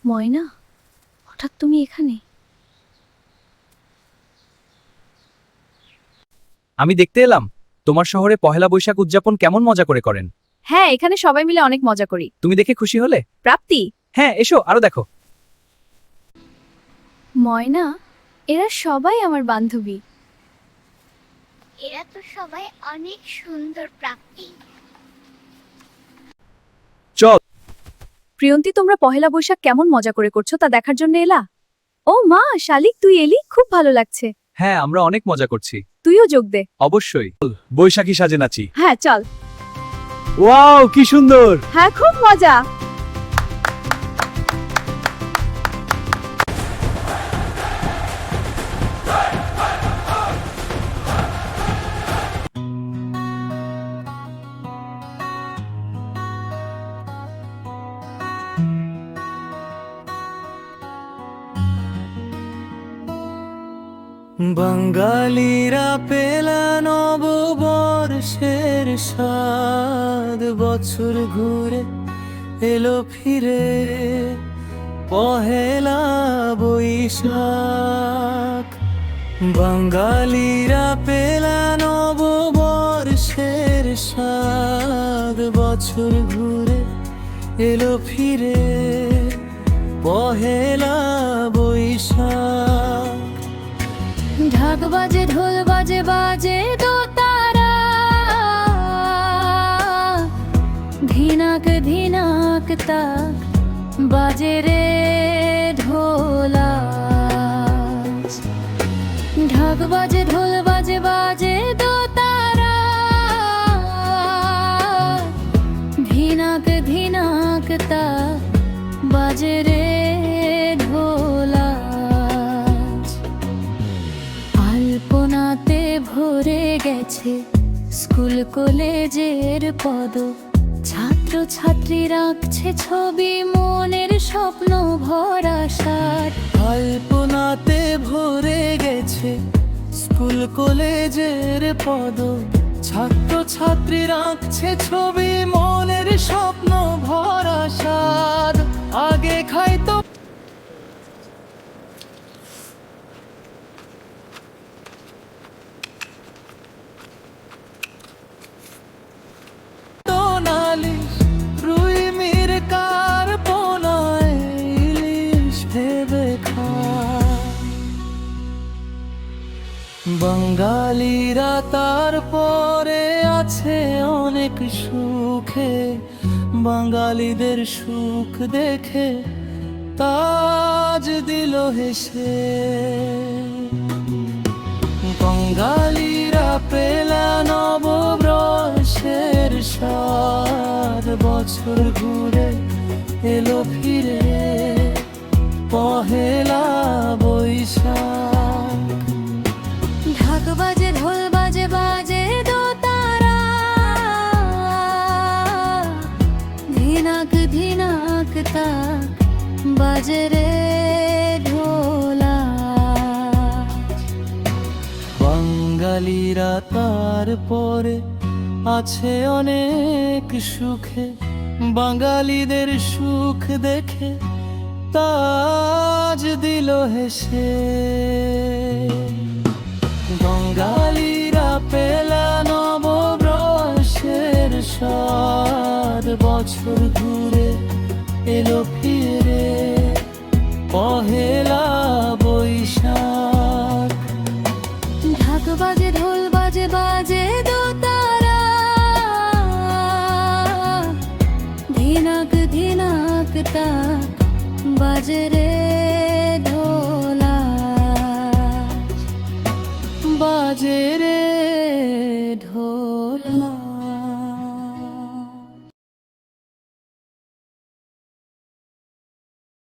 ময়না, হঠাৎ তুমি এখানে? আমি দেখতে এলাম তোমার শহরে পহেলা বৈশাখ উদযাপন কেমন মজা করেন। হ্যাঁ, এখানে সবাই মিলে অনেক মজা করি। তুমি দেখে খুশি হলে? প্রাপ্তি, হ্যাঁ, এসো আরো দেখো। ময়না, এরা সবাই আমার বান্ধবী। এরা তো সবাই অনেক সুন্দর। প্রাপ্তি, চল। প্রিয়ন্তী, তোমরা পহেলা বৈশাখ কেমন মজা করছো তা দেখার জন্য এলা? ও মা, শালিক তুই এলি, খুব ভালো লাগছে। হ্যাঁ, আমরা অনেক মজা করছি। তুইও যোগ দে। অবশ্যই। বৈশাখী সাজে নাচি। হ্যাঁ চল। ওয়াও, কি সুন্দর। হ্যাঁ, খুব মজা। বাঙালিরা পেলা নববর্ষের স্বাদ, বছর ঘুরে এলো ফিরে পহেলা বৈশাখ। বাঙালিরা পেলা নববর্ষের স্বাদ, বছর ঘুরে এলো ফিরে পহেলা বৈশাখ। ঢাক বাজে, ঢোল বাজে, বাজে দোতারা, ধিনাক ধিনাক তাক বাজে রে ঢোলা। ঢাক বাজে, ঢোল বাজে, বাজে দোতারা, ধিনাক ধিনাক তাক বাজে রে ঢোলা। আলপনাতে ভরে গেছে স্কুল কলেজের পদ, ছাত্র ছাত্রী রাখছে ছবি মনের স্বপ্ন ভরা সার। আলপনাতে ভরে গেছে স্কুল কলেজের পদ, ছাত্র ছাত্রী রাখছে ছবি মনের স্বপ্ন ভরা সার। আগে খাইতো নালিশ, রুই মিরকার পোনায় ইলিশ ভেবে খায়। বাঙালিরা তারপরে আছে অনেক সুখে, বাঙালিদের সুখ দেখে তাজ দিল হেসে। বাঙালিরা পেলা নববর্ষের স্বাদ, বছর ঘুরে এলো ফিরে পহেলা বৈশাখ। ঢাক বাজে, ঢোল বাজে, বাজে দোতারা, ধিনাক ধিনাক তাক বাজে রে ঢোলা। বাঙালিরা তারপরে আছে অনেক সুখে, বাঙালিদের সুখ দেখে তাজ দিল হেসে। বাঙালিরা পেলা নববর্ষের স্বাদ, বছর ঘুরে এলো ফিরে পহেলা বৈশাখ। ঢাক বাজে, ঢোল বাজে, বাজে দোতারা, ধিনাক ধিনাক তাক বাজে রে ঢোলা। বাজে রে